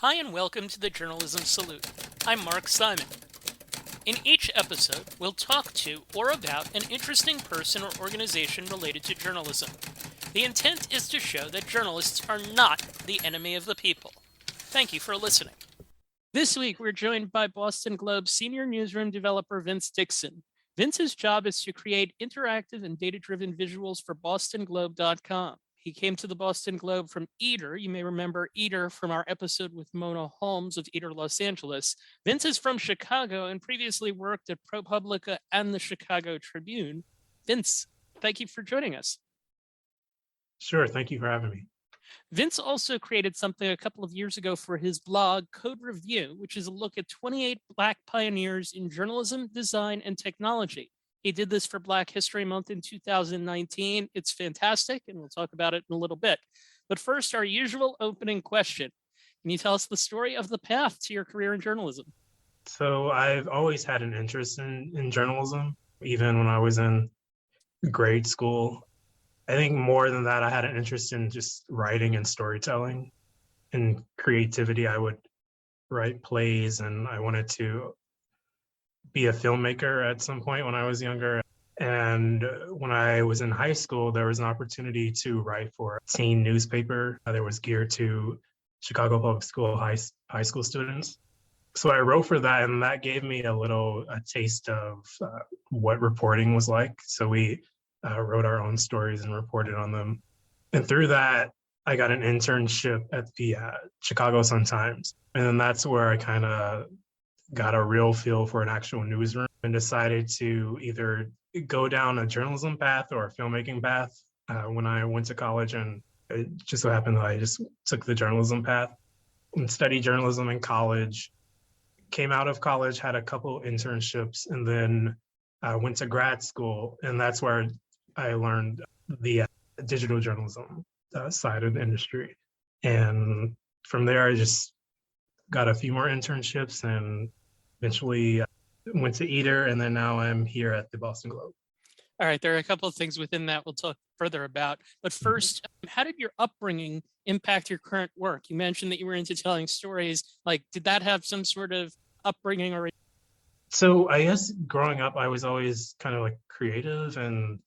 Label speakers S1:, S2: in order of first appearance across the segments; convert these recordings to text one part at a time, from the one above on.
S1: Hi and welcome to the Journalism Salute. I'm Mark Simon. In each episode, we'll talk to or about an interesting person or organization related to journalism. The intent is to show that journalists are not the enemy of the people. Thank you for listening. This week, we're joined by Boston Globe senior newsroom developer Vince Dixon. Vince's job is to create interactive and data-driven visuals for bostonglobe.com. He came to the Boston Globe from Eater. You may remember Eater from our episode with Mona Holmes of Eater Los Angeles. Vince is from Chicago and previously worked at ProPublica and the Chicago Tribune. Vince, thank you for joining us.
S2: Sure, thank you for having me.
S1: Vince also created something a couple of years ago for his blog, Code Review, which is a look at 28 Black pioneers in journalism, design, and technology. He did this for Black History Month in 2019. It's fantastic, and we'll talk about it in a little bit. But first, our usual opening question. Can you tell us the story of the path to your career in journalism?
S2: So I've always had an interest in journalism, even when I was in grade school. I think more than that, I had an interest in just writing and storytelling and creativity. I would write plays and I wanted to be a filmmaker at some point when I was younger. And when I was in high school, there was an opportunity to write for a teen newspaper that was geared to Chicago Public School high school students. So I wrote for that, and that gave me a taste of what reporting was like. So we wrote our own stories and reported on them. And through that, I got an internship at the Chicago Sun-Times. And then that's where I kind of got a real feel for an actual newsroom and decided to either go down a journalism path or a filmmaking path when I went to college. And it just so happened that I just took the journalism path and studied journalism in college. Came out of college, had a couple internships, and then went to grad school. And that's where I learned the digital journalism side of the industry. And from there, I just got a few more internships and eventually went to Eater. And then now I'm here at the Boston Globe.
S1: All right, there are a couple of things within that we'll talk further about. But first, how did your upbringing impact your current work? You mentioned that you were into telling stories. Like, did that have some sort of upbringing or?
S2: So I guess growing up, I was always kind of like creative and,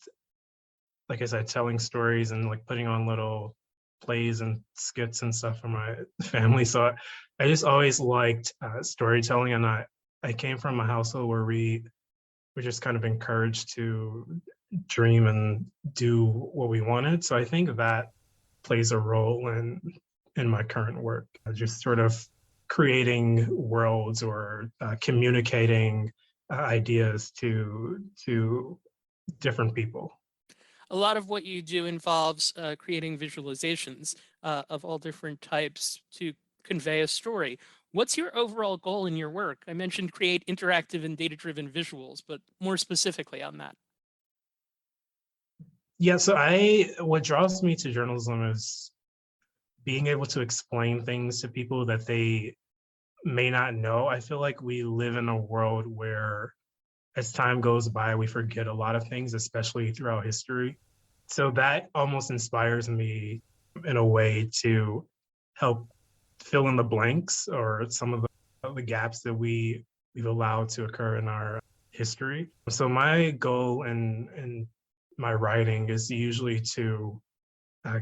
S2: like I said, telling stories and like putting on little plays and skits and stuff for my family. So I just always liked storytelling, and I came from a household where we were just kind of encouraged to dream and do what we wanted. So I think that plays a role in my current work, just sort of creating worlds or communicating ideas to different people.
S1: A lot of what you do involves creating visualizations of all different types to convey a story. What's your overall goal in your work? I mentioned create interactive and data-driven visuals, but more specifically on that.
S2: Yeah, so what draws me to journalism is being able to explain things to people that they may not know. I feel like we live in a world where as time goes by, we forget a lot of things, especially throughout history. So that almost inspires me in a way to help fill in the blanks or some of the gaps that we've allowed to occur in our history. So my goal in my writing is usually to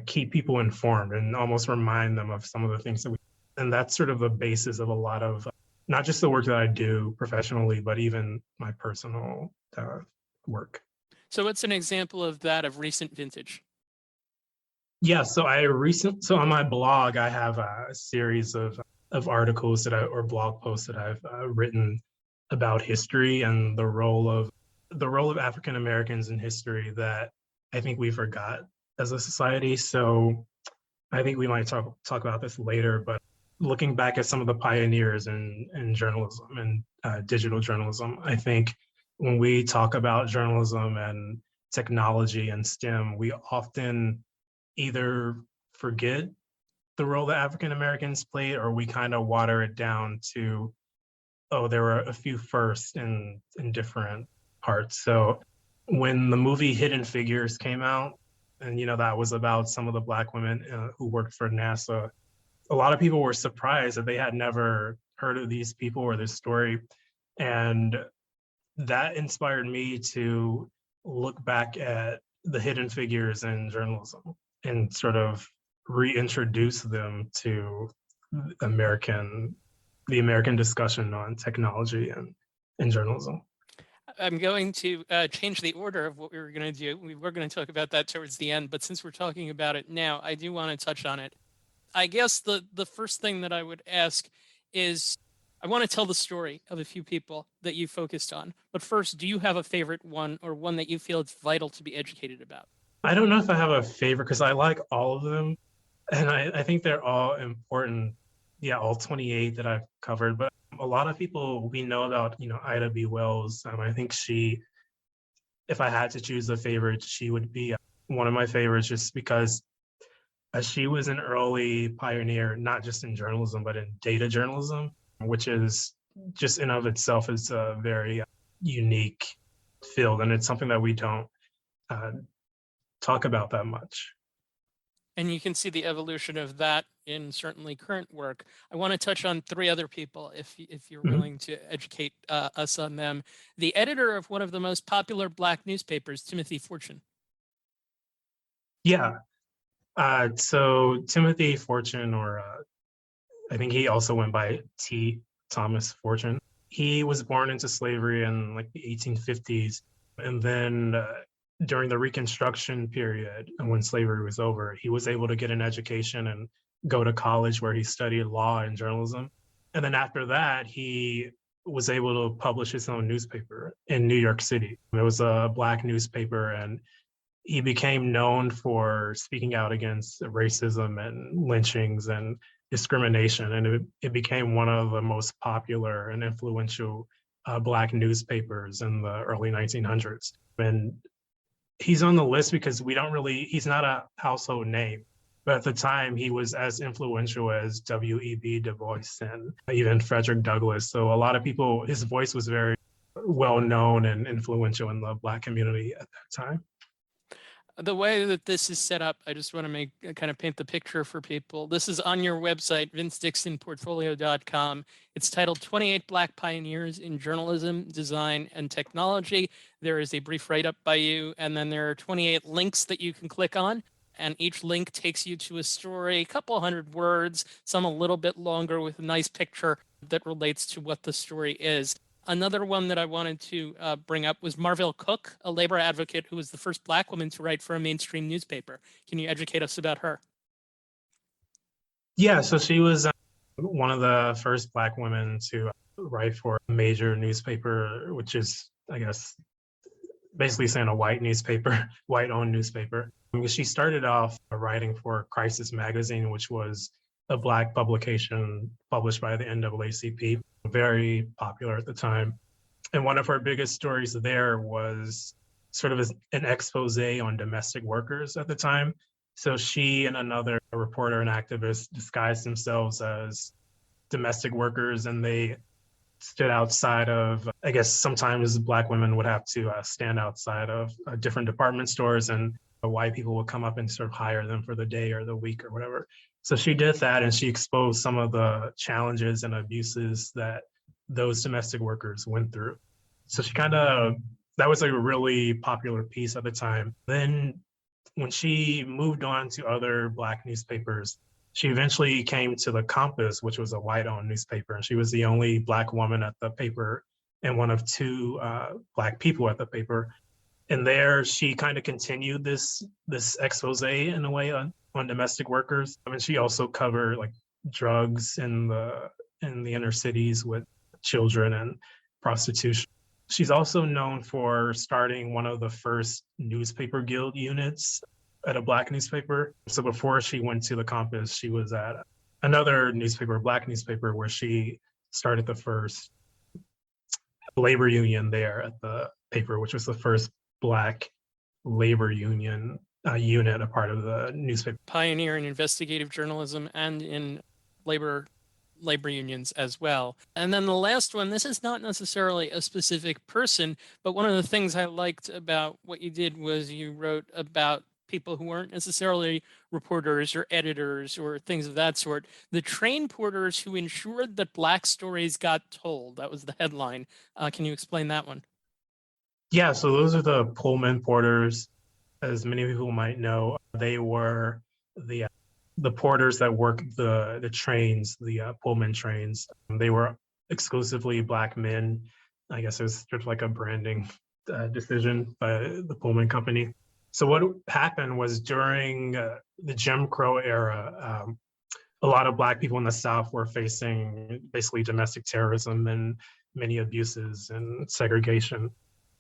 S2: keep people informed and almost remind them of some of the things that and that's sort of the basis of a lot of not just the work that I do professionally, but even my personal work.
S1: So what's an example of that of recent vintage?
S2: Yeah, so on my blog, I have a series of articles or blog posts that I've written about history and the role of African Americans in history that I think we forgot as a society. So I think we might talk about this later, but looking back at some of the pioneers in journalism and digital journalism, I think when we talk about journalism and technology and STEM, we often either forget the role that African Americans played, or we kind of water it down to, oh, there were a few firsts in different parts. So when the movie Hidden Figures came out, and that was about some of the Black women who worked for NASA, a lot of people were surprised that they had never heard of these people or this story. And that inspired me to look back at the hidden figures in journalism and sort of reintroduce them to American the American discussion on technology and journalism.
S1: I'm going to change the order of what we were going to do. We were going to talk about that towards the end, but since we're talking about it now, I do want to touch on it. I guess the first thing that I would ask is I want to tell the story of a few people that you focused on. But first, do you have a favorite one or one that you feel it's vital to be educated about?
S2: I don't know if I have a favorite because I like all of them, and I think they're all important. Yeah, all 28 that I've covered, but a lot of people we know about, Ida B. Wells. I think she, if I had to choose a favorite, she would be one of my favorites just because she was an early pioneer, not just in journalism, but in data journalism, which is just in of itself is a very unique field. And it's something that we don't uh, talk about that much.
S1: And you can see the evolution of that in certainly current work. I want to touch on three other people, if you're willing to educate us on them. The editor of one of the most popular Black newspapers, Timothy Fortune.
S2: Yeah. So Timothy Fortune, or I think he also went by T. Thomas Fortune. He was born into slavery in like the 1850s, and then during the Reconstruction period, and when slavery was over, he was able to get an education and go to college where he studied law and journalism. And then after that, he was able to publish his own newspaper in New York City. It was a Black newspaper, and he became known for speaking out against racism and lynchings and discrimination. And it became one of the most popular and influential Black newspapers in the early 1900s. And he's on the list because he's not a household name. But at the time, he was as influential as W.E.B. Du Bois and even Frederick Douglass. So a lot of people, his voice was very well known and influential in the Black community at that time.
S1: The way that this is set up, I just want to kind of paint the picture for people. This is on your website, vincedixonportfolio.com. It's titled 28 Black Pioneers in Journalism, Design, and Technology. There is a brief write-up by you, and then there are 28 links that you can click on. And each link takes you to a story, a couple hundred words, some a little bit longer with a nice picture that relates to what the story is. Another one that I wanted to bring up was Marvell Cook, a labor advocate who was the first Black woman to write for a mainstream newspaper. Can you educate us about her?
S2: Yeah, so she was one of the first Black women to write for a major newspaper, which is, I guess, basically saying a white newspaper, white-owned newspaper. She started off writing for Crisis Magazine, which was a Black publication published by the NAACP, very popular at the time. And one of her biggest stories there was sort of an expose on domestic workers at the time. So she and another reporter and activist disguised themselves as domestic workers, and they stood outside of, I guess sometimes Black women would have to stand outside of different department stores, and white people would come up and sort of hire them for the day or the week or whatever. So she did that, and she exposed some of the challenges and abuses that those domestic workers went through. So that was like a really popular piece at the time. Then when she moved on to other Black newspapers, she eventually came to the Compass, which was a white-owned newspaper, and she was the only Black woman at the paper and one of two Black people at the paper. And there, she kind of continued this expose in a way on domestic workers. I mean, she also covered like drugs in the inner cities with children and prostitution. She's also known for starting one of the first newspaper guild units at a Black newspaper. So before she went to the Compass, she was at another newspaper, a Black newspaper, where she started the first labor union there at the paper, which was the first Black labor union unit, a part of the newspaper.
S1: Pioneer in investigative journalism and in labor unions as well. And then the last one, this is not necessarily a specific person, but one of the things I liked about what you did was you wrote about people who weren't necessarily reporters or editors or things of that sort, the train porters who ensured that Black stories got told. That was the headline. Can you explain that one?
S2: Yeah, so those are the Pullman porters. As many people might know, they were the the porters that work the trains, the Pullman trains. They were exclusively Black men. I guess it was sort of like a branding decision by the Pullman company. So what happened was during the Jim Crow era, a lot of Black people in the South were facing basically domestic terrorism and many abuses and segregation.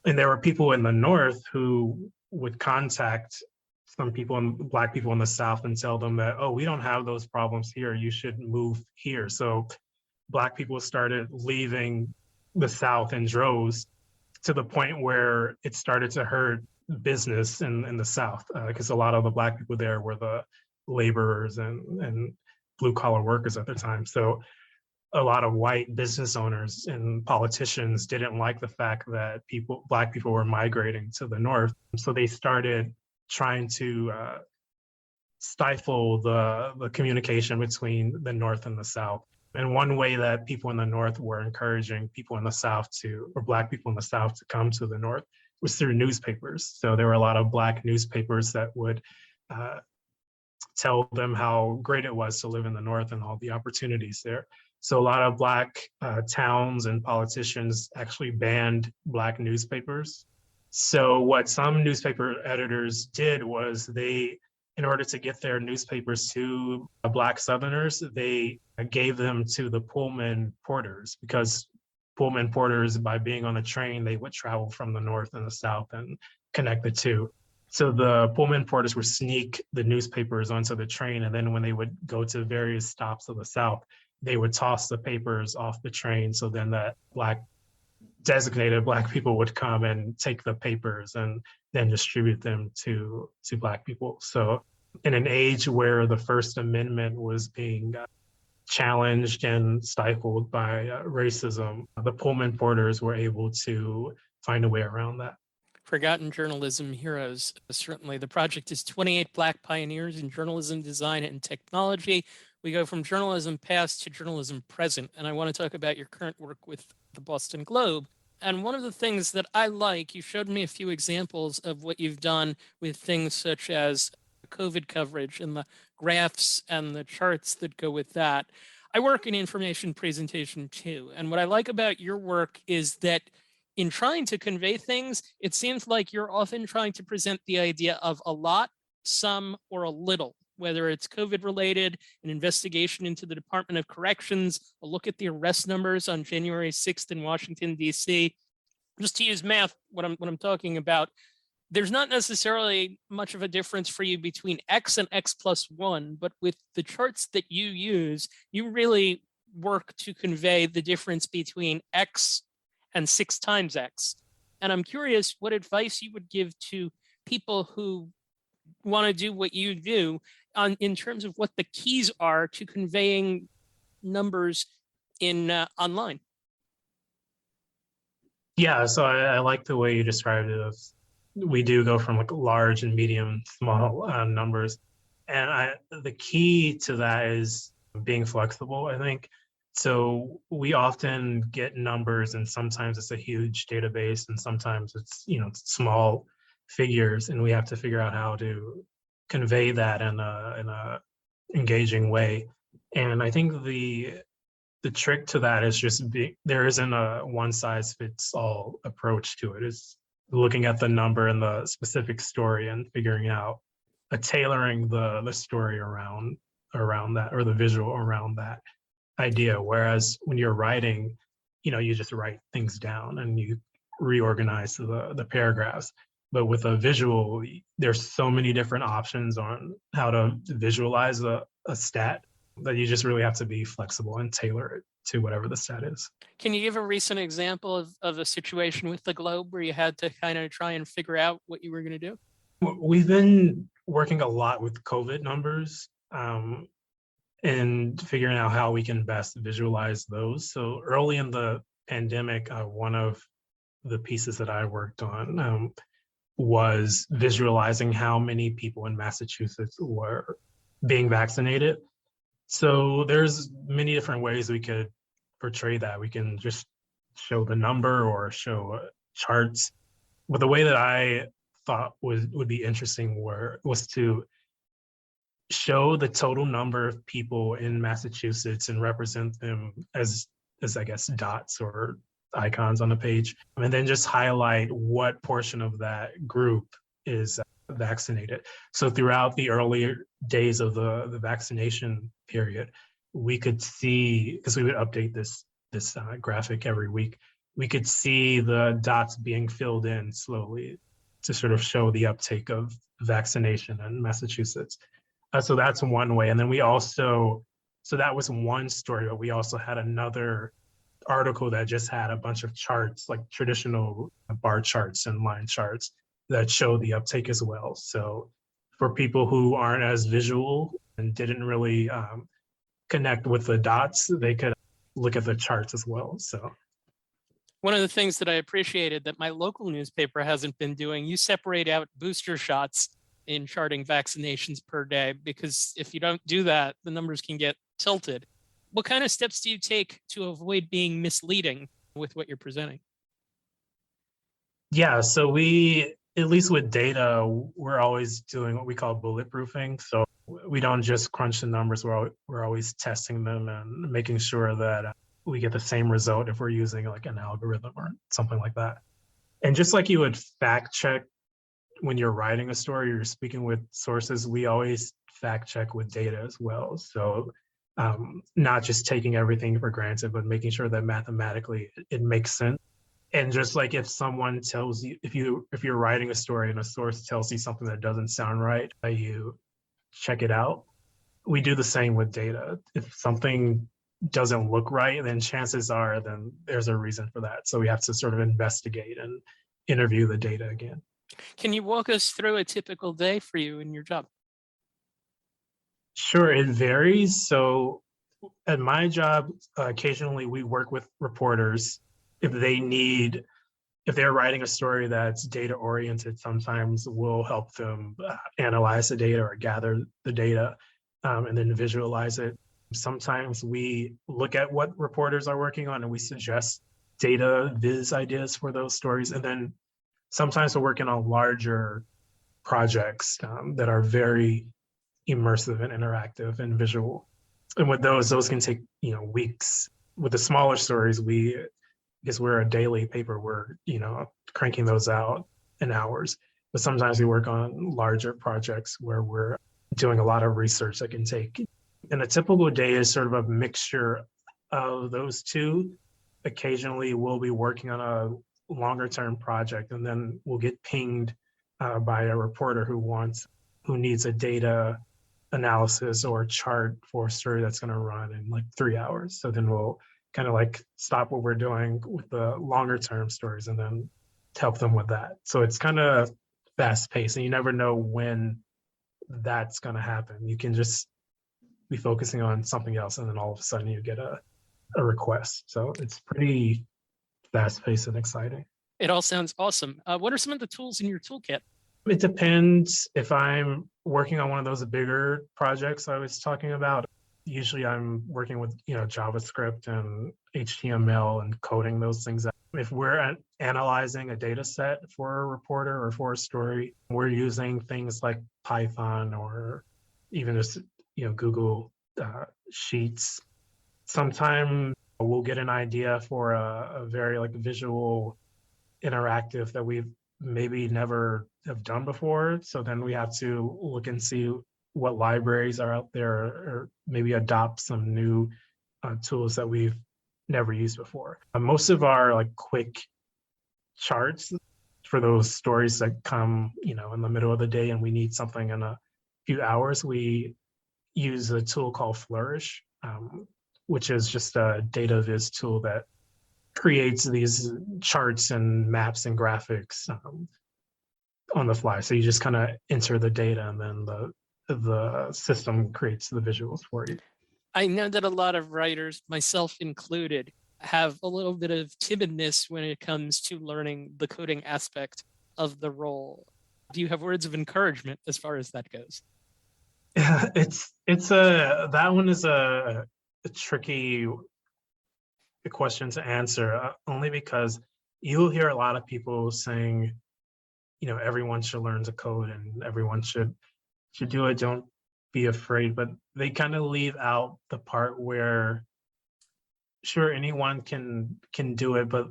S2: And there were people in the North who would contact some people and Black people in the South and tell them that, oh, we don't have those problems here. You should move here. So Black people started leaving the South in droves to the point where it started to hurt business in the South, because a lot of the Black people there were the laborers and blue collar workers at the time. So a lot of white business owners and politicians didn't like the fact that Black people were migrating to the North. So they started trying to stifle the communication between the North and the South. And one way that people in the North were encouraging people in the South or Black people in the South to come to the North was through newspapers. So there were a lot of Black newspapers that would tell them how great it was to live in the North and all the opportunities there. So a lot of Black towns and politicians actually banned Black newspapers. So what some newspaper editors did was in order to get their newspapers to Black Southerners, they gave them to the Pullman porters, because Pullman porters, by being on the train, they would travel from the North and the South and connect the two. So the Pullman porters would sneak the newspapers onto the train, and then when they would go to various stops of the South, they would toss the papers off the train. So then that designated Black people would come and take the papers and then distribute them to Black people. So in an age where the First Amendment was being challenged and stifled by racism, the Pullman porters were able to find a way around that.
S1: Forgotten journalism heroes. Certainly, the project is 28 Black pioneers in journalism, design, and technology. We go from journalism past to journalism present. And I want to talk about your current work with the Boston Globe. And one of the things that I like, you showed me a few examples of what you've done with things such as COVID coverage and the graphs and the charts that go with that. I work in information presentation too. And what I like about your work is that in trying to convey things, it seems like you're often trying to present the idea of a lot, some, or a little, whether it's COVID related, an investigation into the Department of Corrections, a look at the arrest numbers on January 6th in Washington, D.C. Just to use math, what I'm talking about, there's not necessarily much of a difference for you between X and X plus 1, but with the charts that you use, you really work to convey the difference between X and 6 times X. And I'm curious what advice you would give to people who want to do what you do in terms of what the keys are to conveying numbers in online.
S2: Yeah, so I like the way you described it. We do go from like large and medium, small numbers, and the key to that is being flexible, I think. So we often get numbers, and sometimes it's a huge database, and sometimes it's small figures, and we have to figure out how to convey that in a engaging way. And I think the trick to that is just there isn't a one size fits all approach to it. It's looking at the number and the specific story and figuring out tailoring the story around that, or the visual around that idea. Whereas when you're writing, you just write things down and you reorganize the paragraphs. But with a visual, there's so many different options on how to visualize a stat that you just really have to be flexible and tailor it to whatever the stat is.
S1: Can you give a recent example of a situation with the Globe where you had to kind of try and figure out what you were going to do?
S2: We've been working a lot with COVID numbers and figuring out how we can best visualize those. So early in the pandemic, one of the pieces that I worked on was visualizing how many people in Massachusetts were being vaccinated. So there's many different ways we could portray that. We can just show the number or show charts. But the way that I thought would be interesting was to show the total number of people in Massachusetts and represent them as I guess dots or icons on the page, and then just highlight what portion of that group is vaccinated. So throughout the earlier days of the vaccination period, we could see, because we would update this graphic every week, we could see the dots being filled in slowly to sort of show the uptake of vaccination in Massachusetts. So that's one way. And then so that was one story, but we also had another article that just had a bunch of charts, like traditional bar charts and line charts that show the uptake as well. So for people who aren't as visual and didn't really connect with the dots, they could look at the charts as well. So
S1: one of the things that I appreciated that my local newspaper hasn't been doing, you separate out booster shots in charting vaccinations per day, because if you don't do that, the numbers can get tilted. What kind of steps do you take to avoid being misleading with what you're presenting?
S2: yeah, so at least with data, we're always doing what we call bulletproofing. So we don't just crunch the numbers, we're always testing them and making sure that we get the same result if we're using like an algorithm or something like that. And just like you would fact check when you're writing a story, you're speaking with sources, we always fact check with data as well. So not just taking everything for granted, but making sure that mathematically it makes sense. And just like if someone tells you, if you're writing a story and a source tells you something that doesn't sound right, you check it out. We do the same with data. If something doesn't look right, then chances are then there's a reason for that. So we have to sort of investigate and interview the data again.
S1: Can you walk us through a typical day for you in your job?
S2: Sure, it varies. So at my job, occasionally we work with reporters if if they're writing a story that's data oriented. Sometimes we'll help them analyze the data or gather the data and then visualize it. Sometimes we look at what reporters are working on and we suggest data viz ideas for those stories. And then sometimes we're working on larger projects that are very immersive and interactive and visual. And with those can take weeks. With the smaller stories, because we're a daily paper, we're cranking those out in hours. But sometimes we work on larger projects where we're doing a lot of research that can take. And a typical day is sort of a mixture of those two. Occasionally, we'll be working on a longer term project, and then we'll get pinged by a reporter who needs a data analysis or chart for a story that's going to run in like 3 hours. So then we'll kind of like stop what we're doing with the longer term stories and then help them with that. So it's kind of fast paced and you never know when that's going to happen. You can just be focusing on something else and then all of a sudden you get a request. So it's pretty fast paced and exciting.
S1: It all sounds awesome. What are some of the tools in your toolkit?
S2: It depends. If I'm working on one of those bigger projects I was talking about, usually I'm working with JavaScript and HTML and coding those things out. If we're analyzing a data set for a reporter or for a story, we're using things like Python or even just Google Sheets. Sometimes we'll get an idea for a very like visual interactive that we've maybe never have done before. So then we have to look and see what libraries are out there or maybe adopt some new tools that we've never used before. Most of our like quick charts for those stories that come, in the middle of the day and we need something in a few hours, we use a tool called Flourish, which is just a data viz tool that creates these charts and maps and graphics on the fly. So you just kind of enter the data and then the system creates the visuals for you.
S1: I know that a lot of writers, myself included, have a little bit of timidness when it comes to learning the coding aspect of the role? Do you have words of encouragement as far as that goes?
S2: Yeah, it's a that one is a tricky question to answer, only because you'll hear a lot of people saying, everyone should learn to code and everyone should do it. Don't be afraid, but they kind of leave out the part where sure anyone can do it, but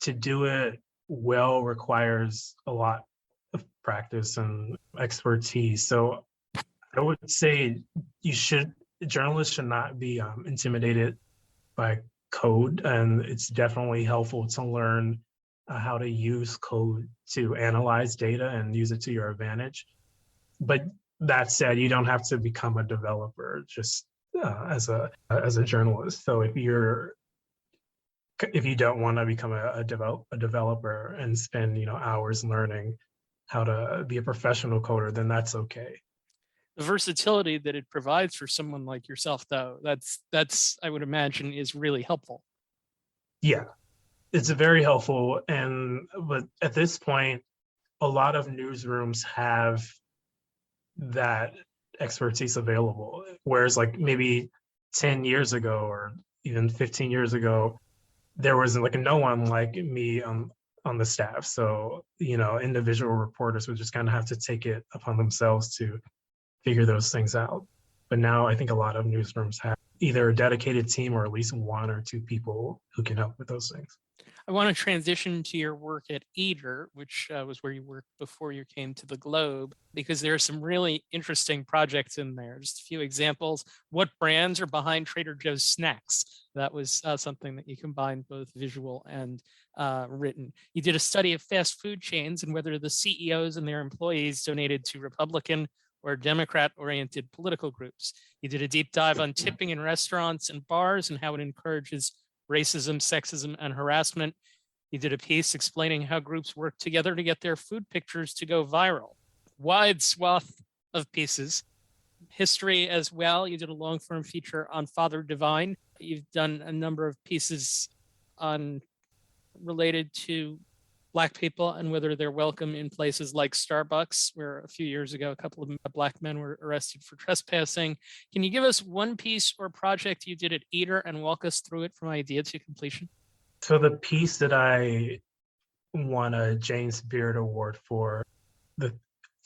S2: to do it well requires a lot of practice and expertise. So I would say you should journalists should not be intimidated by code, and it's definitely helpful to learn how to use code to analyze data and use it to your advantage. But that said, you don't have to become a developer just as a journalist. So if you don't want to become a developer and spend hours learning how to be a professional coder, then that's okay.
S1: The versatility that it provides for someone like yourself, though, that's I would imagine is really helpful.
S2: Yeah, it's very helpful, but at this point, a lot of newsrooms have that expertise available. Whereas like maybe 10 years ago or even 15 years ago, there was like no one like me on the staff. So, individual reporters would just kind of have to take it upon themselves to figure those things out. But now I think a lot of newsrooms have either a dedicated team or at least one or two people who can help with those things.
S1: I want to transition to your work at Eater, which was where you worked before you came to the Globe, because there are some really interesting projects in there. Just a few examples. What brands are behind Trader Joe's snacks? That was something that you combined both visual and written. You did a study of fast food chains and whether the CEOs and their employees donated to Republican or Democrat-oriented political groups. You did a deep dive on tipping in restaurants and bars and how it encourages racism, sexism, and harassment. You did a piece explaining how groups work together to get their food pictures to go viral. Wide swath of pieces. History as well. You did a long form feature on Father Divine. You've done a number of pieces on related to Black people and whether they're welcome in places like Starbucks, where a few years ago, a couple of Black men were arrested for trespassing. Can you give us one piece or project you did at Eater and walk us through it from idea to completion?
S2: So the piece that I won a James Beard Award for, the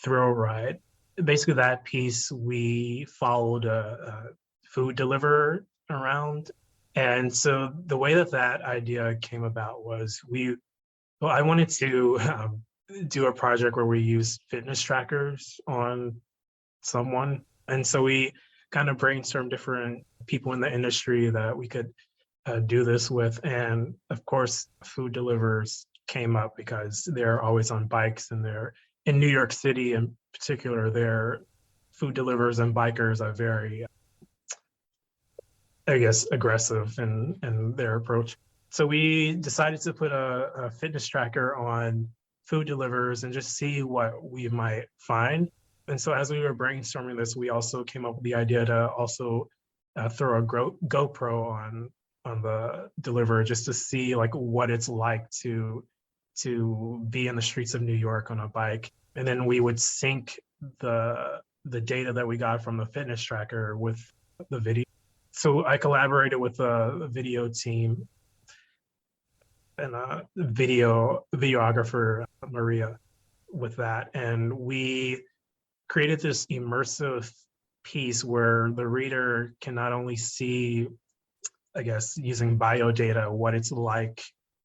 S2: Thrill Ride, basically that piece, we followed a food deliverer around. And so the way that idea came about was I wanted to do a project where we use fitness trackers on someone. And so we kind of brainstormed different people in the industry that we could do this with. And of course, food deliverers came up because they're always on bikes and they're in New York City in particular, their food deliverers and bikers are very, I guess, aggressive in their approach. So we decided to put a fitness tracker on food deliverers and just see what we might find. And so as we were brainstorming this, we also came up with the idea to also throw a GoPro on the deliverer just to see like what it's like to be in the streets of New York on a bike. And then we would sync the data that we got from the fitness tracker with the video. So I collaborated with a video team and a videographer, Maria, with that. And we created this immersive piece where the reader can not only see, I guess, using bio data, what it's like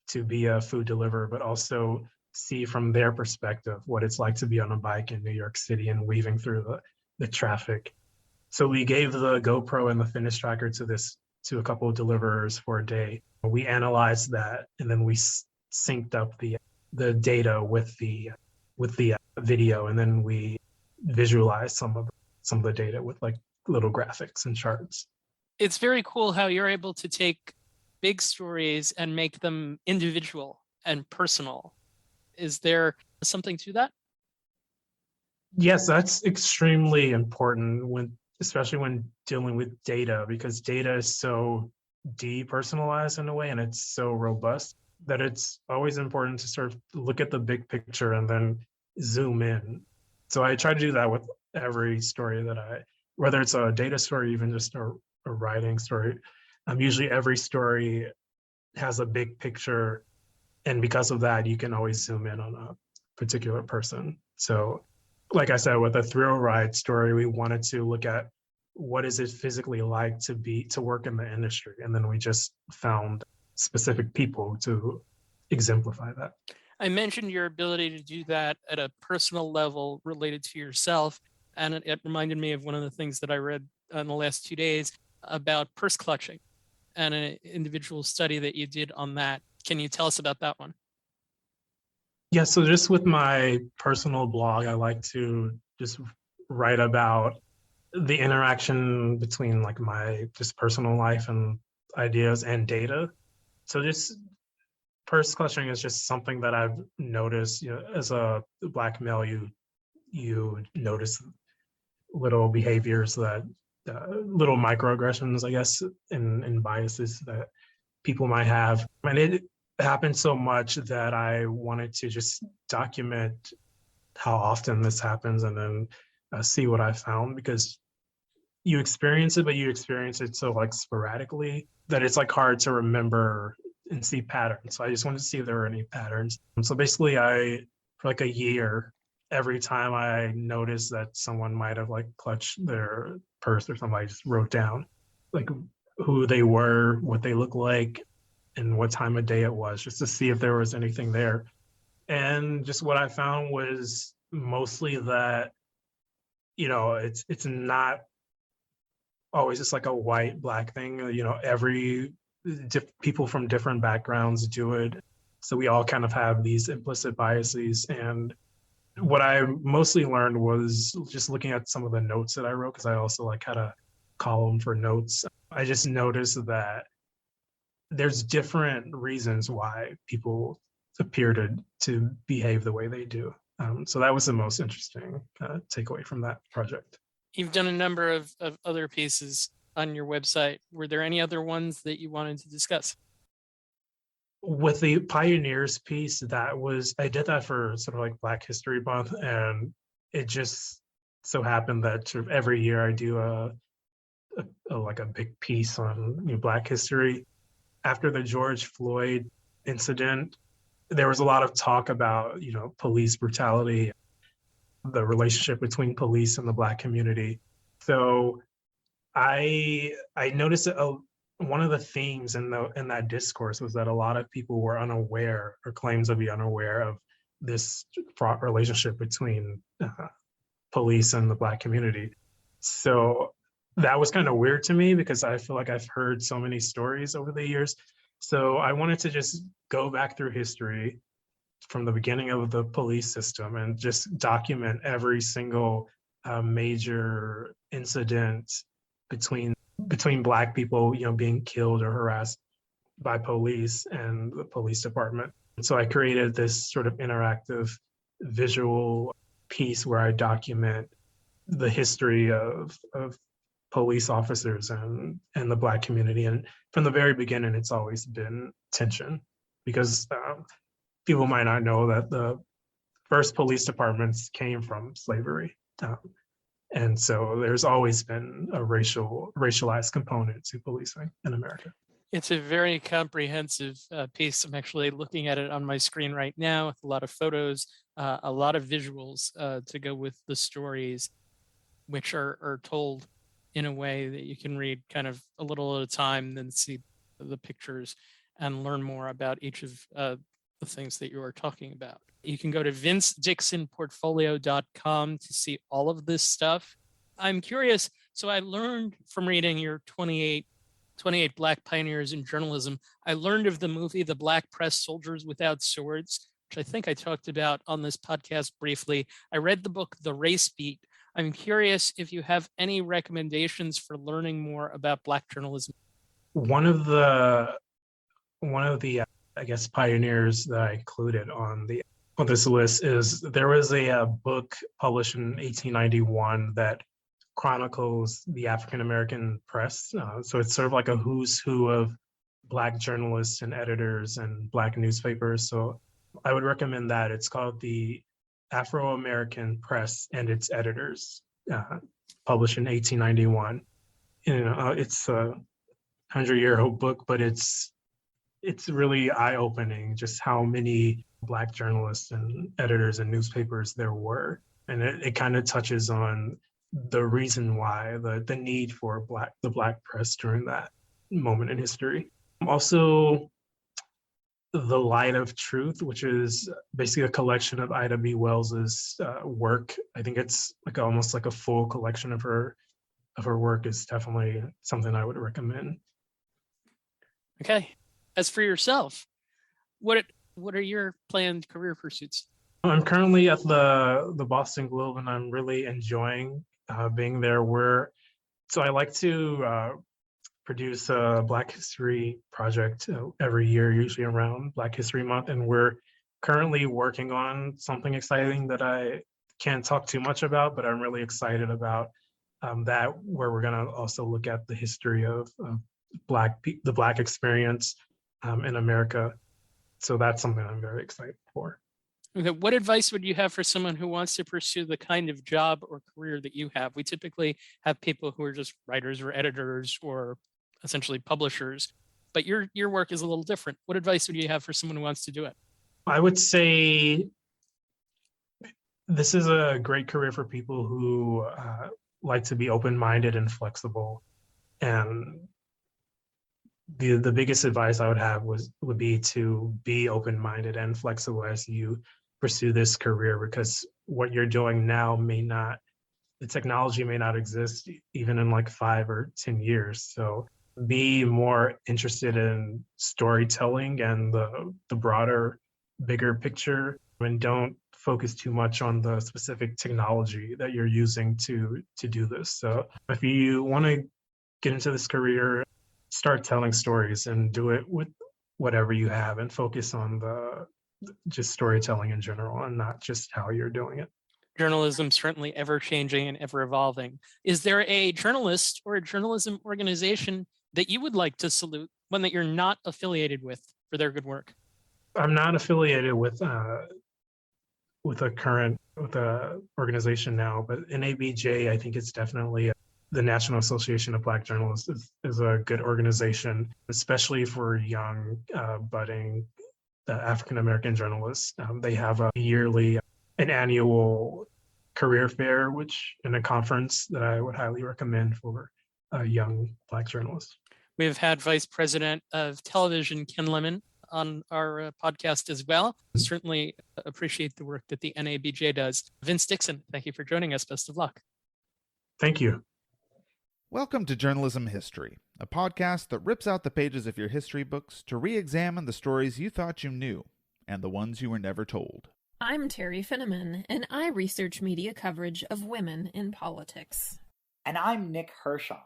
S2: to be a food deliverer, but also see from their perspective what it's like to be on a bike in New York City and weaving through the traffic. So we gave the GoPro and the fitness tracker to a couple of deliverers for a day. We analyzed that and then we synced up the data with the video, and then we visualized some of the data with like little graphics and charts.
S1: It's very cool how you're able to take big stories and make them individual and personal. Is there something to that?
S2: Yes, that's extremely important especially when dealing with data, because data is so depersonalized in a way and it's so robust. that it's always important to sort of look at the big picture and then zoom in. So I try to do that with every story that whether it's a data story, even just a writing story. Usually every story has a big picture. And because of that, you can always zoom in on a particular person. So, like I said, with a thrill ride story, we wanted to look at what is it physically like to work in the industry. And then we just found specific people to exemplify that.
S1: I mentioned your ability to do that at a personal level related to yourself. And it reminded me of one of the things that I read in the last 2 days about purse clutching and an individual study that you did on that. Can you tell us about that one?
S2: Yeah, so just with my personal blog, I like to just write about the interaction between like my just personal life and ideas and data. So just purse clutching is just something that I've noticed, as a Black male, you notice little behaviors that little microaggressions, I guess, and biases that people might have. And it happened so much that I wanted to just document how often this happens and then see what I found, because you experience it, but you experience it so like sporadically that it's like hard to remember and see patterns. So I just wanted to see if there were any patterns. And so basically for like a year, every time I noticed that someone might have like clutched their purse or something, I just wrote down like who they were, what they look like, and what time of day it was, just to see if there was anything there. And just what I found was mostly that, it's not always just like a white Black thing. Every people from different backgrounds do it. So we all kind of have these implicit biases. And what I mostly learned was just looking at some of the notes that I wrote, because I also like had a column for notes. I just noticed that there's different reasons why people appear to behave the way they do. So that was the most interesting takeaway from that project.
S1: You've done a number of other pieces on your website. Were there any other ones that you wanted to discuss?
S2: With the pioneers piece, I did that for sort of like Black History Month, and it just so happened that sort of every year I do like a big piece on Black history. After the George Floyd incident, there was a lot of talk about police brutality, the relationship between police and the Black community. So I noticed that one of the themes in that discourse was that a lot of people were unaware, or claims to be unaware, of this fraught relationship between police and the Black community. So that was kind of weird to me, because I feel like I've heard so many stories over the years. So I wanted to just go back through history from the beginning of the police system and just document every single major incident between Black people, being killed or harassed by police and the police department. So I created this sort of interactive visual piece where I document the history of police officers and the Black community. And from the very beginning, it's always been tension, because people might not know that the first police departments came from slavery. And so there's always been a racialized component to policing in America.
S1: It's a very comprehensive piece. I'm actually looking at it on my screen right now with a lot of photos, a lot of visuals to go with the stories, which are told in a way that you can read kind of a little at a time, then see the pictures and learn more about each of the things that you are talking about. You can go to vincedixonportfolio.com to see all of this stuff. I'm curious. So I learned from reading your 28 Black Pioneers in Journalism, I learned of the movie The Black Press Soldiers Without Swords, which I think I talked about on this podcast briefly. I read the book The Race Beat. I'm curious if you have any recommendations for learning more about Black journalism.
S2: One of the I guess pioneers that I included on this list is there was a book published in 1891 that chronicles the African American press. So it's sort of like a who's who of Black journalists and editors and Black newspapers. So I would recommend that. It's called the Afro-American Press and Its Editors, published in 1891. It's a 100-year-old book, but it's really eye-opening just how many Black journalists and editors and newspapers there were. And it kind of touches on the reason why, the need for the Black press during that moment in history. Also, The Light of Truth, which is basically a collection of Ida B. Wells's work. I think it's like almost like a full collection of her work, is definitely something I would recommend.
S1: Okay. As for yourself, what are your planned career pursuits?
S2: I'm currently at the Boston Globe, and I'm really enjoying being there. So I like to produce a Black History project every year, usually around Black History Month, and we're currently working on something exciting that I can't talk too much about, but I'm really excited about that, where we're going to also look at the history of the Black experience in America. So that's something I'm very excited for.
S1: Okay. What advice would you have for someone who wants to pursue the kind of job or career that you have? We typically have people who are just writers or editors or essentially publishers, but your work is a little different. What advice would you have for someone who wants to do it?
S2: I would say this is a great career for people who like to be open-minded and flexible. And the biggest advice I would have would be to be open-minded and flexible as you pursue this career, because what you're doing now the technology may not exist even in like 5 or 10 years. So be more interested in storytelling and the broader, bigger picture, and don't focus too much on the specific technology that you're using to do this. So if you want to get into this career, start telling stories and do it with whatever you have, and focus on just storytelling in general and not just how you're doing it.
S1: Journalism certainly ever changing and ever evolving. Is there a journalist or a journalism organization that you would like to salute, one that you're not affiliated with, for their good work?
S2: I'm not affiliated with a organization now, but NABJ, I think it's definitely the National Association of Black Journalists is a good organization, especially for young, budding African-American journalists. They have an annual career fair, and a conference that I would highly recommend for young Black journalists.
S1: We've had Vice President of Television, Ken Lemon, on our podcast as well. Certainly appreciate the work that the NABJ does. Vince Dixon, thank you for joining us. Best of luck.
S2: Thank you.
S3: Welcome to Journalism History, a podcast that rips out the pages of your history books to re-examine the stories you thought you knew and the ones you were never told.
S4: I'm Terry Finneman, and I research media coverage of women in politics.
S5: And I'm Nick Hirschon,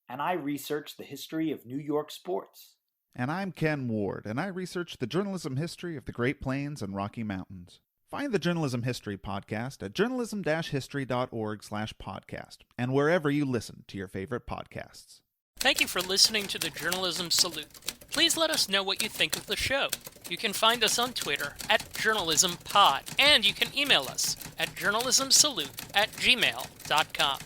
S5: and I research the history of New York sports.
S3: And I'm Ken Ward, and I research the journalism history of the Great Plains and Rocky Mountains. Find the Journalism History Podcast at journalism-history.org/podcast and wherever you listen to your favorite podcasts.
S1: Thank you for listening to the Journalism Salute. Please let us know what you think of the show. You can find us on Twitter at JournalismPod, and you can email us at journalismsalute@gmail.com.